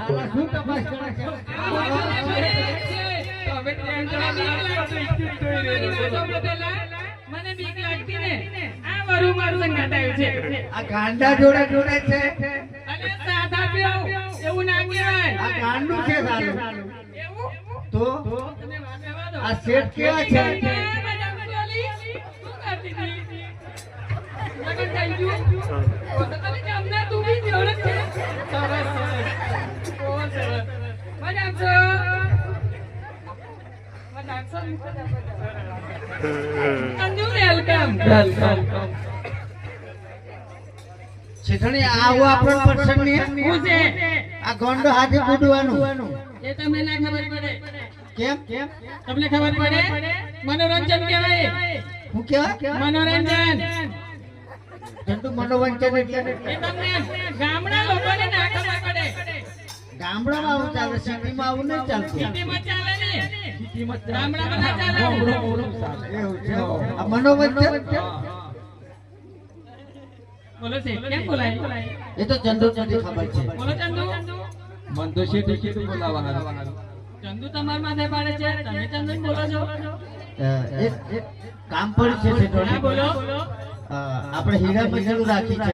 હાલા શું તપાસ કરે છે? મને બીક લાગતી ને આ વરુ મારું સંગાત આવ્યું છે. આ ગાંડા જોડે જોડે છે. અરે સાદા પીઓ એવું ના કહેવાય. આ ગાંડું છે સારું. એવું તો તમે વાત કરવા દો. આ શેઠ કેવા છે? શું કરતી હતી? લગન થઈ ગયું? તો તને ગામના તું બી જોડે છે. સરસ સરસ. બહુ સરસ. મજા આવશે. મજા આવશે. અંજુ વેલકમ. શેઠણી આવું આપણો પ્રસંગ ની હું છે? આ ગોંડો હાથે કૂદવાનું એ તમને ના ખબર પડે. કેમ કેમ તમને ખબર પડે? મનોરંજન કહેવાય. હું કેવા મનોરંજન. જંતુ મનોરંજન એટલે એ તમને ગામડા લોકોને ના ખબર પડે. ગામડામાં આવું ચાલે, સિટીમાં આવું નહીં ચાલતું. સિટીમાં ચાલે ને. ગામડામાં ના ચાલે. એવું છે. આ મનોરંજન બોલો છે કેમ બોલાય? એ તો ચંદુ ચંદી ખબર છે. બોલો ચંદુ. મન તો શેઠી કીધું બોલાવા હારું. ચંદુ તમાર માથે પાડે છે, તમે ચંદુ બોલો છો. એક કામ પડ્યું છે હા શેઠણી. બોલો. આપણે હીરા મજૂર રાખી છે.